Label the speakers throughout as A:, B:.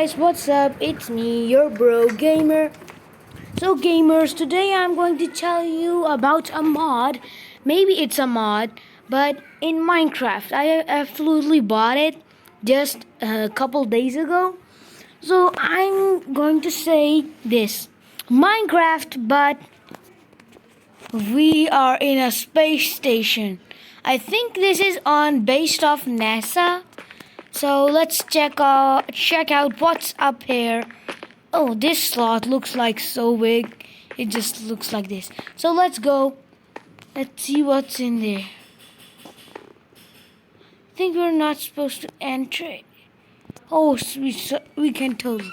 A: guys, what's up? It's me, your bro gamer. So gamers, today I'm going to tell you about a mod. Maybe it's a mod, but in Minecraft. I absolutely bought it just a couple days ago. So I'm going to say this. Minecraft, but we are in a space station. I think this is based off NASA. So let's check out what's up here. Oh, this slot looks like so big. It just looks like this. So let's go. Let's see what's in there. I think we're not supposed to enter. Oh, we can totally.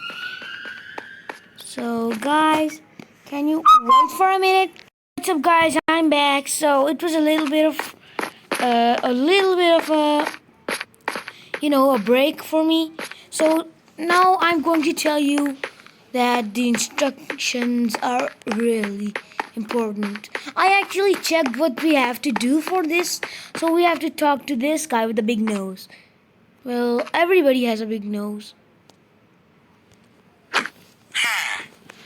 A: So guys, can you wait for a minute? What's up, guys? I'm back. So it was a little bit of a break for me. So now I'm going to tell you that the instructions are really important. I actually checked what we have to do for this. So we have to talk to this guy with the big nose. Well, everybody has a big nose.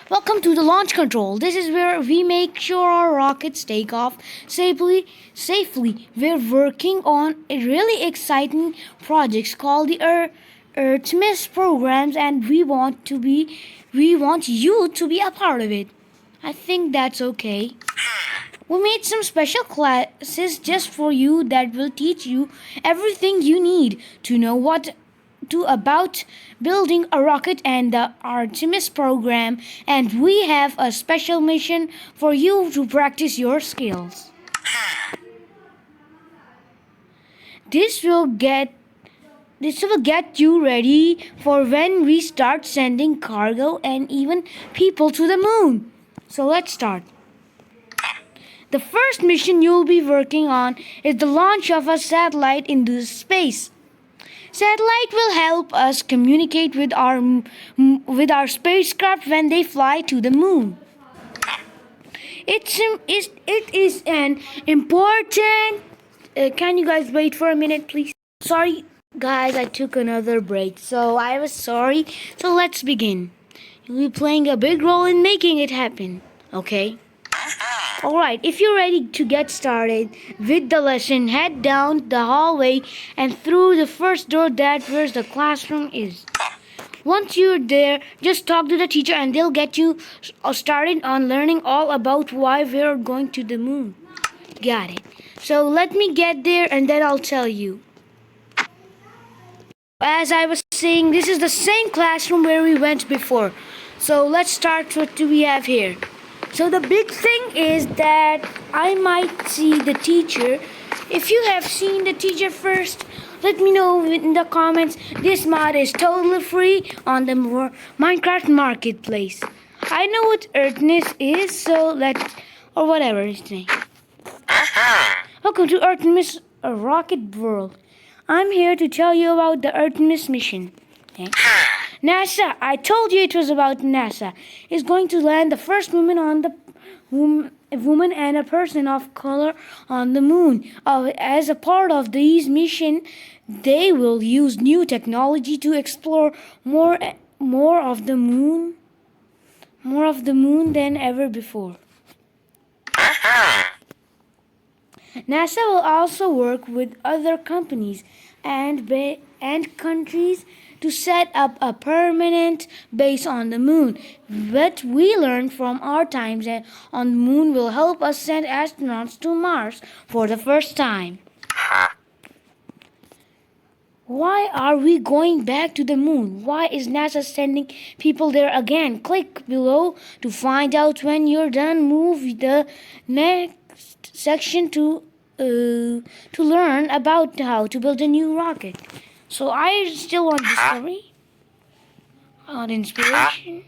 A: Welcome to the launch control. This is where we make sure our rockets take off safely. We're working on a really exciting projects called the Artemis programs, and we want you to be a part of it. I think that's okay. We made some special classes just for you that will teach you everything you need to know about building a rocket and the Artemis program, and we have a special mission for you to practice your skills. This will get you ready for when we start sending cargo and even people to the moon. So let's start. The first mission you'll be working on is the launch of a satellite into space. Satellite will help us communicate with our spacecraft when they fly to the moon. It is an important. Can you guys wait for a minute, please? Sorry, guys, I took another break, so I was sorry. So let's begin. You'll be playing a big role in making it happen. Okay. Alright, if you're ready to get started with the lesson, head down the hallway and through the first door that where the classroom is. Once you're there, just talk to the teacher and they'll get you started on learning all about why we're going to the moon. Got it. So let me get there and then I'll tell you. As I was saying, this is the same classroom where we went before. So let's start. What do we have here? So the big thing is that I might see the teacher. If you have seen the teacher first, let me know in the comments. This mod is totally free on the Minecraft Marketplace. I know what Artemis is, or whatever his name. Welcome to Artemis, a rocket world. I'm here to tell you about the Artemis mission. Okay. NASA, I told you it was about NASA, is going to land the first woman and a person of color on the moon. As a part of these mission, they will use new technology to explore more of the moon than ever before. NASA will also work with other companies and countries to set up a permanent base on the moon. What we learned from our times on the moon will help us send astronauts to Mars for the first time. Why are we going back to the moon? Why is NASA sending people there again? Click below to find out. When you're done, move the next section to learn about how to build a new rocket. So I still want discovery, on inspiration.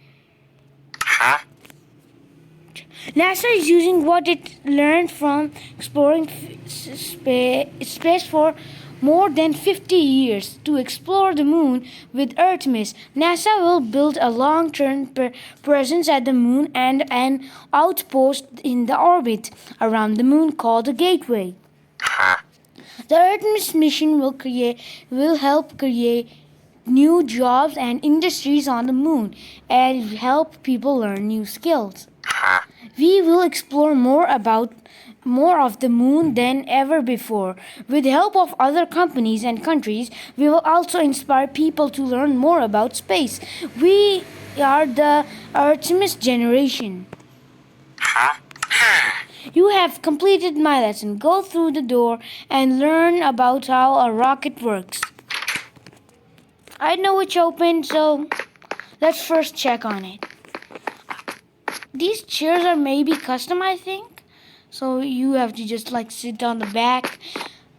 A: NASA is using what it learned from exploring space for more than 50 years to explore the moon with Artemis. NASA will build a long-term presence at the moon and an outpost in the orbit around the moon called the Gateway. The Artemis mission will help create new jobs and industries on the moon and help people learn new skills. We will explore more of the moon than ever before. With the help of other companies and countries, we will also inspire people to learn more about space. We are the Artemis generation. You have completed my lesson. Go through the door and learn about how a rocket works. I know it's open, so let's first check on it. These chairs are maybe custom, I think. So you have to just like sit on the back.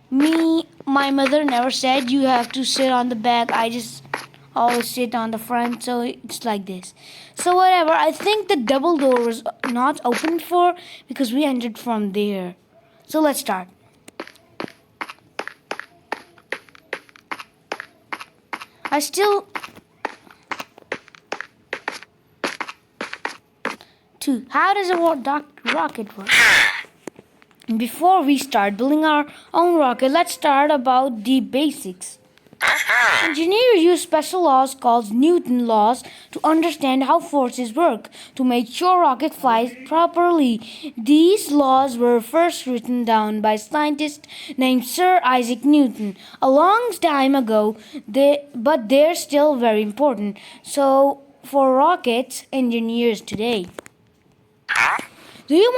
A: My mother never said you have to sit on the back. I just always sit on the front, so it's like this. So whatever, I think the double door was not opened for because we entered from there. So let's start. I still... 2. How does a rocket work? Before we start building our own rocket, let's start about the basics. Engineers use special laws called Newton laws to understand how forces work to make sure rocket flies properly. These laws were first written down by a scientist named Sir Isaac Newton a long time ago, but they're still very important. So for rockets engineers today. Do you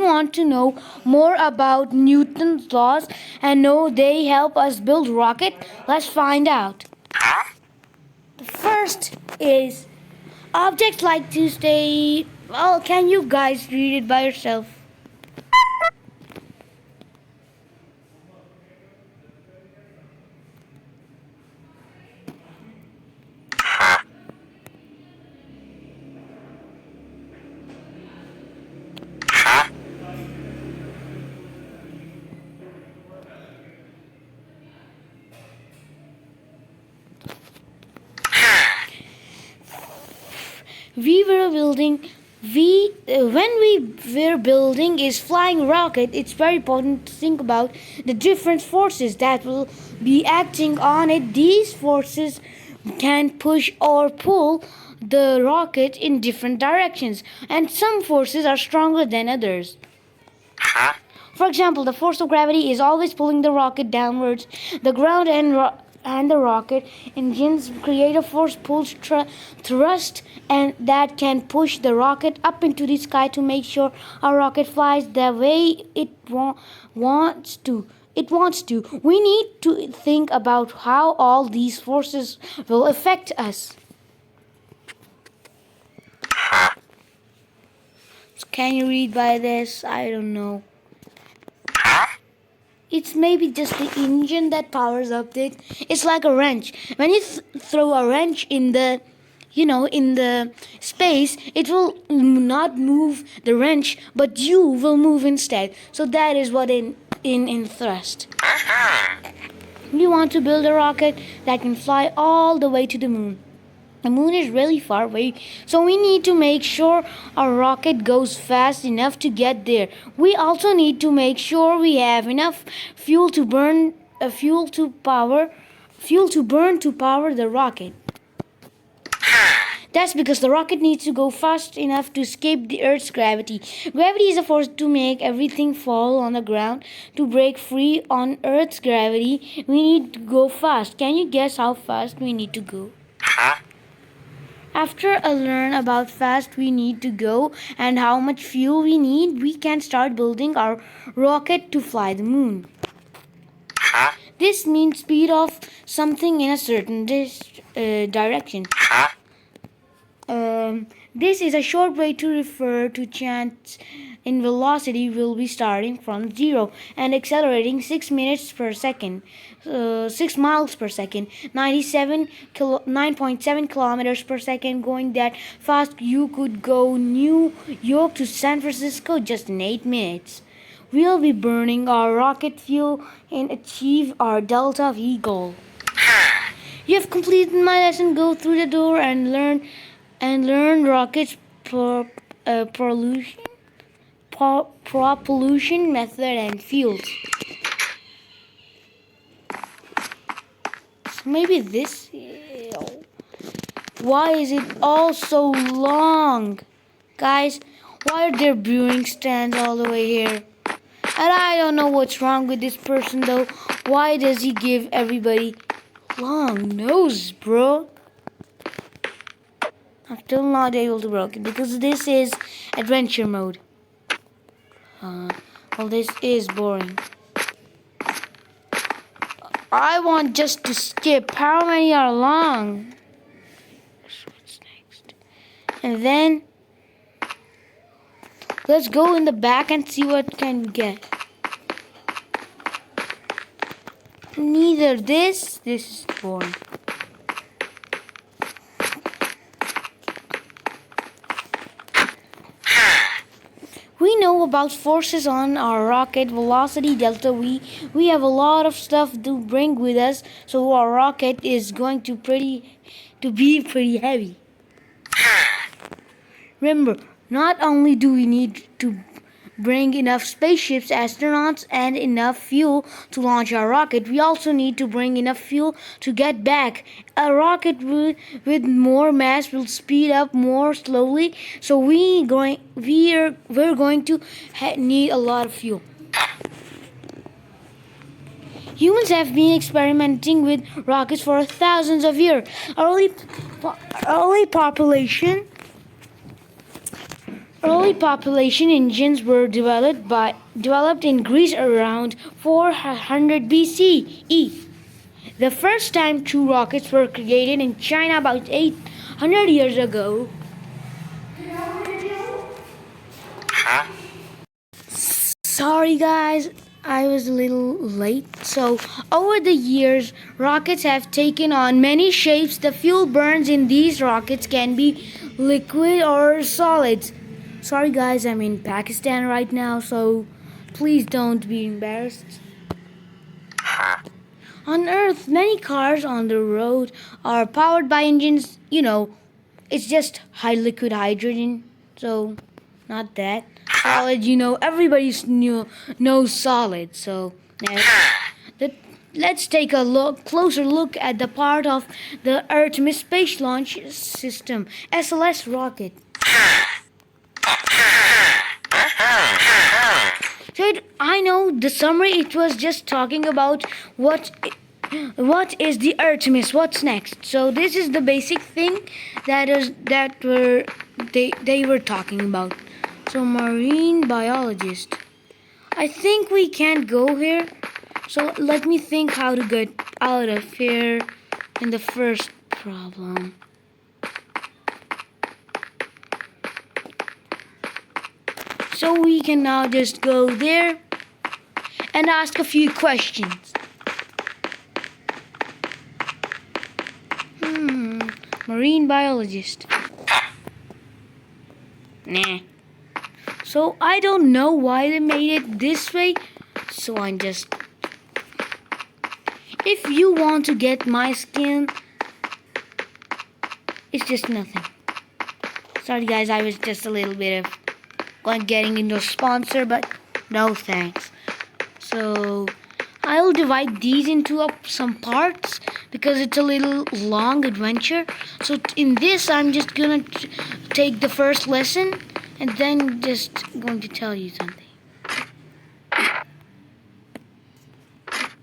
A: want to know more about Newton's laws and know they help us build rocket? Let's find out. The first is objects like to stay. Well, can you guys read it by yourself? When we were building is flying rocket, it's very important to think about the different forces that will be acting on it. These forces can push or pull the rocket in different directions, and some forces are stronger than others. For example, the force of gravity is always pulling the rocket downwards. The ground and the rocket engines create a force pulse thrust and that can push the rocket up into the sky to make sure our rocket flies the way it wants to. We need to think about how all these forces will affect us. Can you read by this? I don't know. It's maybe just the engine that powers up it. It's like a wrench. When you throw a wrench in the space, it will not move the wrench, but you will move instead. So that is what in thrust. We want to build a rocket that can fly all the way to the moon. The moon is really far away, so we need to make sure our rocket goes fast enough to get there. We also need to make sure we have enough fuel to burn to power the rocket. That's because the rocket needs to go fast enough to escape the Earth's gravity. Gravity is a force to make everything fall on the ground. To break free on Earth's gravity, we need to go fast. Can you guess how fast we need to go? After I learn about fast we need to go and how much fuel we need, we can start building our rocket to fly the moon. This means speed of something in a certain direction. This is a short way to refer to change in velocity. Will be starting from 0 and accelerating 6 miles per second, 9.7 kilometers per second. Going that fast, you could go New York to San Francisco just in 8 minutes. We'll be burning our rocket fuel and achieve our Delta V goal. You have completed my lesson. Go through the door and learn rockets propulsion method and fuels. Maybe this. Ew. Why is it all so long? Guys, why are there brewing stands all the way here? And I don't know what's wrong with this person though. Why does he give everybody long nose, bro? I'm still not able to break it because this is adventure mode. Well, this is boring. I want just to skip. How many are long? What's next? And then let's go in the back and see what can we get. Neither this. This is boring. We know about forces on our rocket, velocity, delta V. We have a lot of stuff to bring with us, so our rocket is going to be pretty heavy. Remember, not only do we need to bring enough spaceships, astronauts, and enough fuel to launch our rocket, we also need to bring enough fuel to get back. A rocket with more mass will speed up more slowly, so we're going to need a lot of fuel. Humans have been experimenting with rockets for thousands of years. Early population engines were developed in Greece around 400 BCE. The first time true rockets were created in China about 800 years ago. Sorry guys, I was a little late. So, over the years, rockets have taken on many shapes. The fuel burns in these rockets can be liquid or solids. Sorry guys, I'm in Pakistan right now, so please don't be embarrassed. On Earth, many cars on the road are powered by engines, it's just high liquid hydrogen, so not that. Solid, everybody knows solid, so let's take a closer look at the part of the Artemis Space Launch System, SLS rocket. So I know the summary, it was just talking about what is the Artemis, what's next. So this is the basic thing they were talking about. So marine biologist. I think we can't go here. So let me think how to get out of here in the first problem. So we can now just go there and ask a few questions. Marine biologist. Nah. So I don't know why they made it this way. So I'm just... If you want to get my skin, it's just nothing. Sorry guys, I was just a little bit of getting into a sponsor, but no thanks. So I'll divide these into some parts because it's a little long adventure. So in this, I'm just gonna take the first lesson and then just going to tell you something.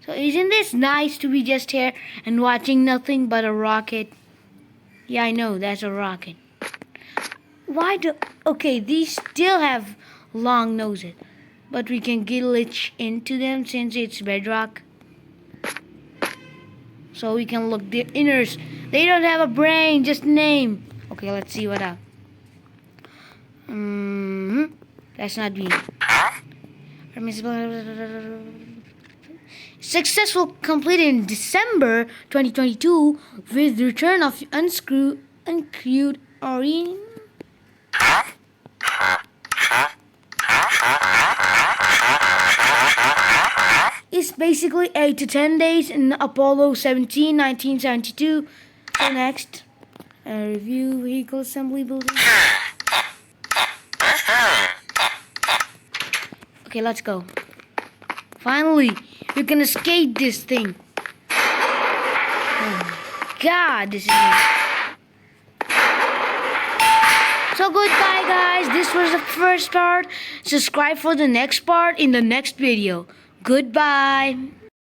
A: So isn't this nice to be just here and watching nothing but a rocket? Yeah, I know, that's a rocket. Okay, these still have long noses, but we can glitch into them since it's bedrock. So we can look the inners. They don't have a brain, just name. Okay, let's see what else. That's not me. Successful completed in December 2022 with return of uncrewed Orion. It's basically 8 to 10 days in Apollo 17, 1972. So next, review vehicle assembly building. Okay, let's go. Finally, we can escape this thing. God, this is. So goodbye, guys. This was the first part. Subscribe for the next part in the next video. Goodbye.